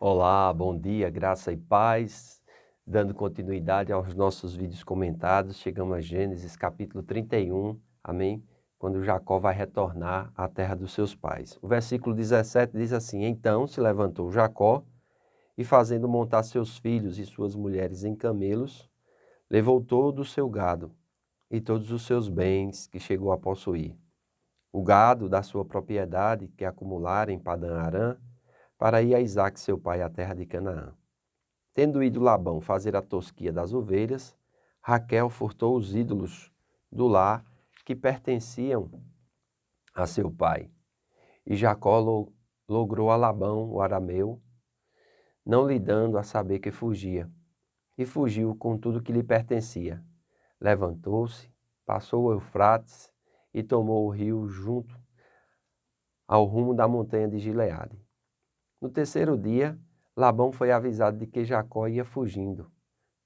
Olá, bom dia, graça e paz. Dando continuidade aos nossos vídeos comentados, chegamos a Gênesis capítulo 31, amém? Quando Jacó vai retornar à terra dos seus pais. O versículo 17 diz assim: Então se levantou Jacó e, fazendo montar seus filhos e suas mulheres em camelos, levou todo o seu gado e todos os seus bens que chegou a possuir. O gado da sua propriedade que acumulara em Padã-Arã, para ir a Isaque seu pai à terra de Canaã. Tendo ido Labão fazer a tosquia das ovelhas, Raquel furtou os ídolos do lar que pertenciam a seu pai. E Jacó logrou a Labão, o arameu, não lhe dando a saber que fugia, e fugiu com tudo que lhe pertencia. Levantou-se, passou o Eufrates e tomou o rio junto ao rumo da montanha de Gileade. No terceiro dia, Labão foi avisado de que Jacó ia fugindo.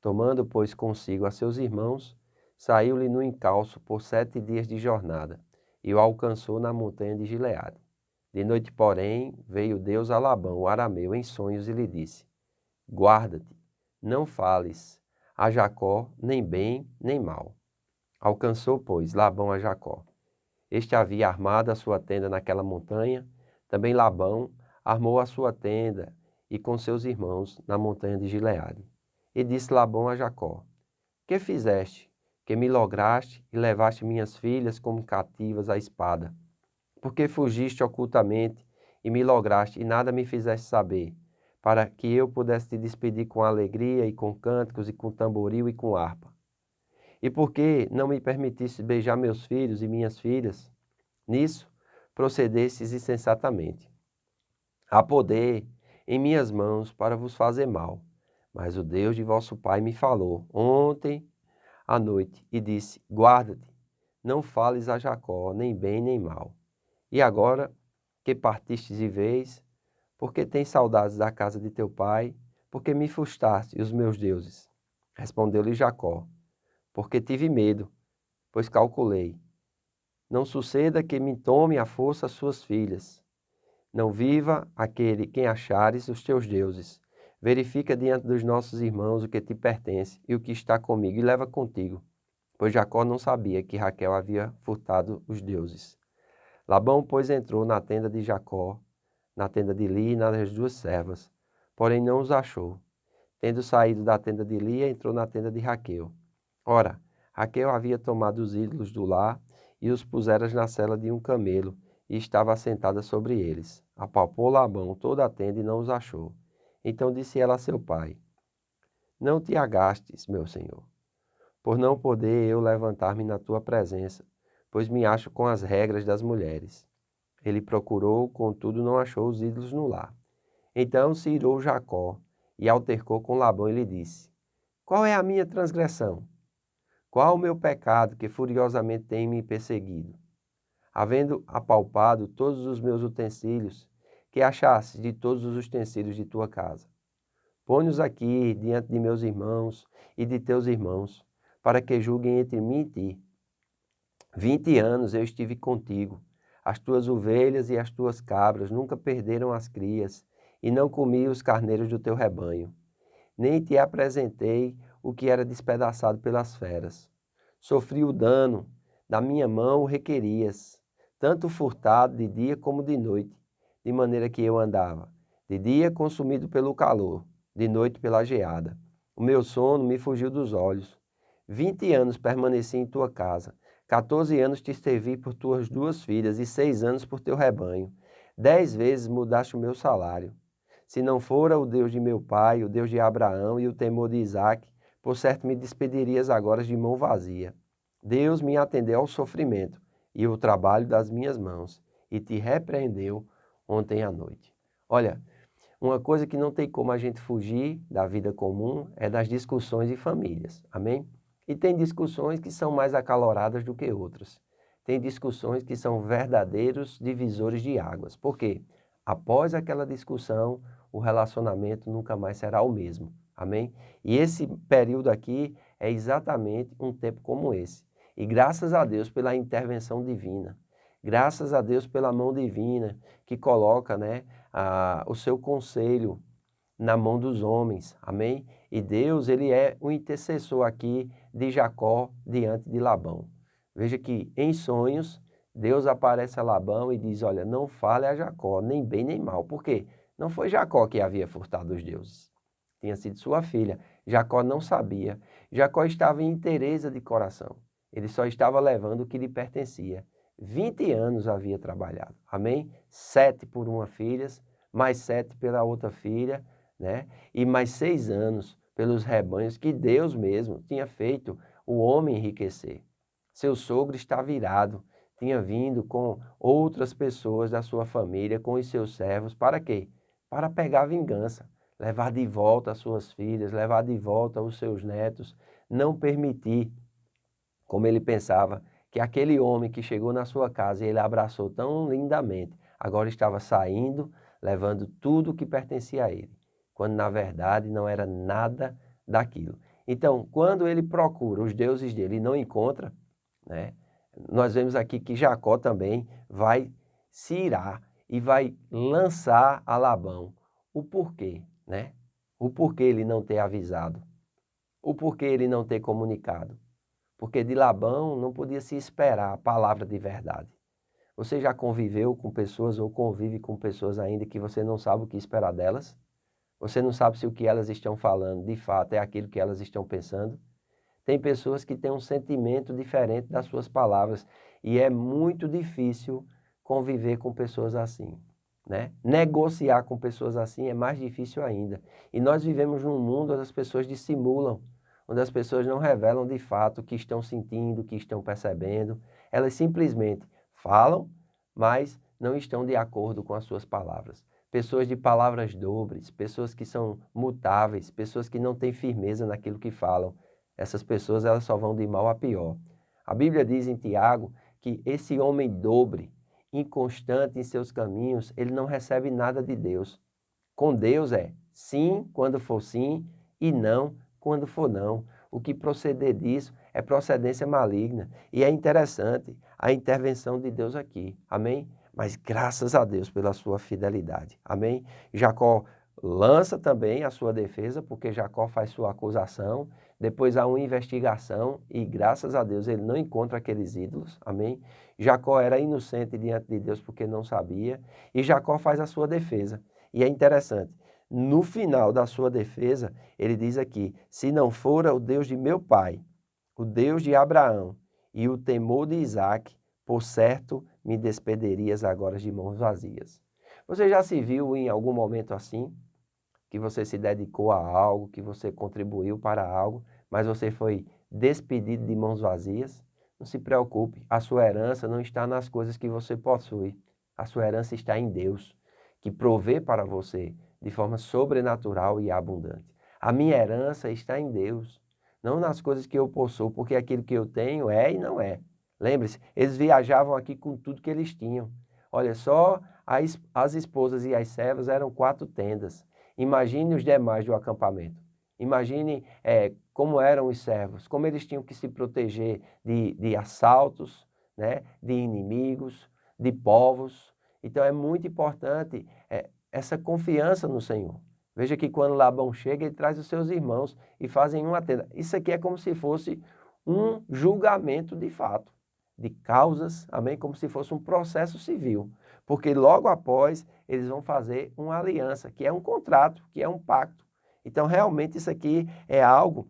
Tomando, pois, consigo a seus irmãos, saiu-lhe no encalço por 7 dias de jornada, e o alcançou na montanha de Gileade. De noite, porém, veio Deus a Labão, o arameu, em sonhos, e lhe disse: Guarda-te, não fales a Jacó nem bem nem mal. Alcançou, pois, Labão a Jacó. Este havia armado a sua tenda naquela montanha, também Labão armou a sua tenda e com seus irmãos na montanha de Gileade. E disse Labão a Jacó: Que fizeste, que me lograste e levaste minhas filhas como cativas à espada? Porque fugiste ocultamente e me lograste e nada me fizeste saber, para que eu pudesse te despedir com alegria e com cânticos e com tamboril e com harpa? E por que não me permitiste beijar meus filhos e minhas filhas? Nisso procedestes insensatamente. Há poder em minhas mãos para vos fazer mal. Mas o Deus de vosso pai me falou ontem à noite e disse: Guarda-te, não fales a Jacó, nem bem nem mal. E agora que partistes de vez, porque tens saudades da casa de teu pai, porque me frustraste os meus deuses? Respondeu-lhe Jacó: Porque tive medo, pois calculei. Não suceda que me tome à força as suas filhas. Não viva aquele quem achares os teus deuses. Verifica diante dos nossos irmãos o que te pertence e o que está comigo, e leva contigo. Pois Jacó não sabia que Raquel havia furtado os deuses. Labão, pois, entrou na tenda de Jacó, na tenda de Lia e nas duas servas, porém não os achou. Tendo saído da tenda de Lia, entrou na tenda de Raquel. Ora, Raquel havia tomado os ídolos do lar e os pusera na sela de um camelo, e estava assentada sobre eles. Apalpou Labão toda a tenda e não os achou. Então disse ela a seu pai: Não te agastes, meu senhor, por não poder eu levantar-me na tua presença, pois me acho com as regras das mulheres. Ele procurou, contudo não achou os ídolos no lar. Então se irou Jacó e altercou com Labão e lhe disse: Qual é a minha transgressão? Qual o meu pecado que furiosamente tem me perseguido? Havendo apalpado todos os meus utensílios, que achasses de todos os utensílios de tua casa? Põe-os aqui diante de meus irmãos e de teus irmãos, para que julguem entre mim e ti. 20 anos eu estive contigo, as tuas ovelhas e as tuas cabras nunca perderam as crias, e não comi os carneiros do teu rebanho. Nem te apresentei o que era despedaçado pelas feras. Sofri o dano, da minha mão o requerias, tanto furtado de dia como de noite, de maneira que eu andava, de dia consumido pelo calor, de noite pela geada. O meu sono me fugiu dos olhos. 20 anos permaneci em tua casa, 14 anos te servi por tuas 2 filhas e 6 anos por teu rebanho. 10 vezes mudaste o meu salário. Se não fora o Deus de meu pai, o Deus de Abraão e o temor de Isaque, por certo me despedirias agora de mão vazia. Deus me atendeu ao sofrimento e ao trabalho das minhas mãos, e te repreendeu ontem à noite. Olha, uma coisa que não tem como a gente fugir da vida comum é das discussões de famílias, amém? E tem discussões que são mais acaloradas do que outras. Tem discussões que são verdadeiros divisores de águas. Por quê? Após aquela discussão, o relacionamento nunca mais será o mesmo, amém? E esse período aqui é exatamente um tempo como esse. E graças a Deus pela intervenção divina, graças a Deus pela mão divina que coloca, o seu conselho na mão dos homens, amém? E Deus, ele é o intercessor aqui de Jacó diante de Labão. Veja que em sonhos, Deus aparece a Labão e diz, olha, não fale a Jacó, nem bem nem mal. Por quê? Não foi Jacó que havia furtado os deuses. Tinha sido sua filha. Jacó não sabia. Jacó estava em inteireza de coração. Ele só estava levando o que lhe pertencia. 20 anos havia trabalhado, amém? 7 por uma filha, mais 7 pela outra filha, né? E mais 6 anos pelos rebanhos que Deus mesmo tinha feito o homem enriquecer. Seu sogro estava irado, tinha vindo com outras pessoas da sua família, com os seus servos, para quê? Para pegar vingança, levar de volta as suas filhas, levar de volta os seus netos, não permitir, como ele pensava, que aquele homem que chegou na sua casa e ele abraçou tão lindamente, agora estava saindo, levando tudo o que pertencia a ele, quando na verdade não era nada daquilo. Então, quando ele procura os deuses dele e não encontra, né, nós vemos aqui que Jacó também vai se irar e vai lançar a Labão o porquê, né? O porquê ele não ter avisado, o porquê ele não ter comunicado. Porque de Labão não podia se esperar a palavra de verdade. Você já conviveu com pessoas ou convive com pessoas ainda que você não sabe o que esperar delas? Você não sabe se o que elas estão falando de fato é aquilo que elas estão pensando? Tem pessoas que têm um sentimento diferente das suas palavras e é muito difícil conviver com pessoas assim, né? Negociar com pessoas assim é mais difícil ainda. E nós vivemos num mundo onde as pessoas dissimulam, onde as pessoas não revelam de fato o que estão sentindo, o que estão percebendo. Elas simplesmente falam, mas não estão de acordo com as suas palavras. Pessoas de palavras dobres, pessoas que são mutáveis, pessoas que não têm firmeza naquilo que falam. Essas pessoas elas só vão de mal a pior. A Bíblia diz em Tiago que esse homem dobre, inconstante em seus caminhos, ele não recebe nada de Deus. Com Deus é sim quando for sim e não quando for não. O que proceder disso é procedência maligna. E é interessante a intervenção de Deus aqui. Amém? Mas graças a Deus pela sua fidelidade. Amém? Jacó lança também a sua defesa, porque Jacó faz sua acusação. Depois há uma investigação e graças a Deus ele não encontra aqueles ídolos. Amém? Jacó era inocente diante de Deus porque não sabia. E Jacó faz a sua defesa. E é interessante, no final da sua defesa, ele diz aqui, se não fora o Deus de meu pai, o Deus de Abraão e o temor de Isaque, por certo me despedirias agora de mãos vazias. Você já se viu em algum momento assim? Que você se dedicou a algo, que você contribuiu para algo, mas você foi despedido de mãos vazias? Não se preocupe, a sua herança não está nas coisas que você possui, a sua herança está em Deus, que provê para você de forma sobrenatural e abundante. A minha herança está em Deus, não nas coisas que eu possuo, porque aquilo que eu tenho é e não é. Lembre-se, eles viajavam aqui com tudo que eles tinham. Olha só, as esposas e as servas eram 4 tendas. Imagine os demais do acampamento. Imagine como eram os servos, como eles tinham que se proteger de assaltos, né, de inimigos, de povos. Então é muito importante essa confiança no Senhor. Veja que quando Labão chega, ele traz os seus irmãos e fazem uma tenda. Isso aqui é como se fosse um julgamento de fato, de causas, amém? Como se fosse um processo civil. Porque logo após eles vão fazer uma aliança, que é um contrato, que é um pacto. Então realmente isso aqui é algo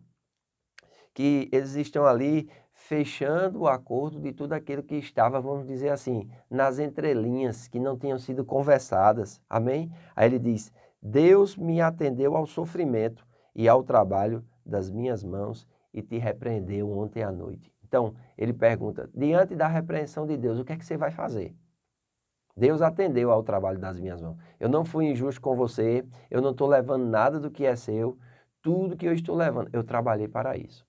que eles estão ali fechando o acordo de tudo aquilo que estava, vamos dizer assim, nas entrelinhas, que não tinham sido conversadas. Amém? Aí ele diz, Deus me atendeu ao sofrimento e ao trabalho das minhas mãos e te repreendeu ontem à noite. Então, ele pergunta, diante da repreensão de Deus, o que é que você vai fazer? Deus atendeu ao trabalho das minhas mãos. Eu não fui injusto com você, eu não estou levando nada do que é seu, tudo que eu estou levando, eu trabalhei para isso.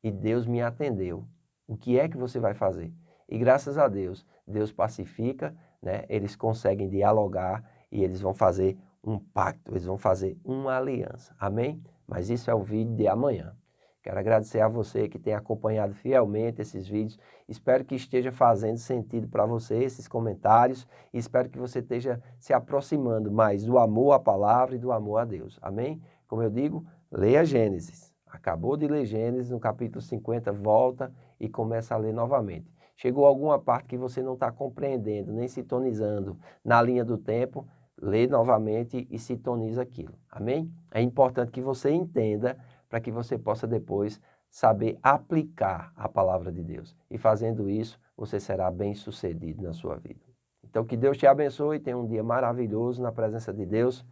E Deus me atendeu. O que é que você vai fazer? E graças a Deus, Deus pacifica, né? Eles conseguem dialogar e eles vão fazer um pacto, eles vão fazer uma aliança. Amém? Mas isso é o vídeo de amanhã. Quero agradecer a você que tem acompanhado fielmente esses vídeos. Espero que esteja fazendo sentido para você esses comentários e espero que você esteja se aproximando mais do amor à palavra e do amor a Deus. Amém? Como eu digo, leia Gênesis. Acabou de ler Gênesis, no capítulo 50, volta e começa a ler novamente. Chegou alguma parte que você não está compreendendo, nem sintonizando na linha do tempo, lê novamente e sintoniza aquilo. Amém? É importante que você entenda para que você possa depois saber aplicar a palavra de Deus. E fazendo isso, você será bem-sucedido na sua vida. Então, que Deus te abençoe, tenha um dia maravilhoso na presença de Deus.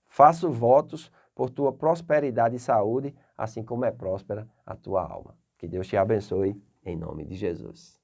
Faço votos por tua prosperidade e saúde, assim como é próspera a tua alma. Que Deus te abençoe, em nome de Jesus.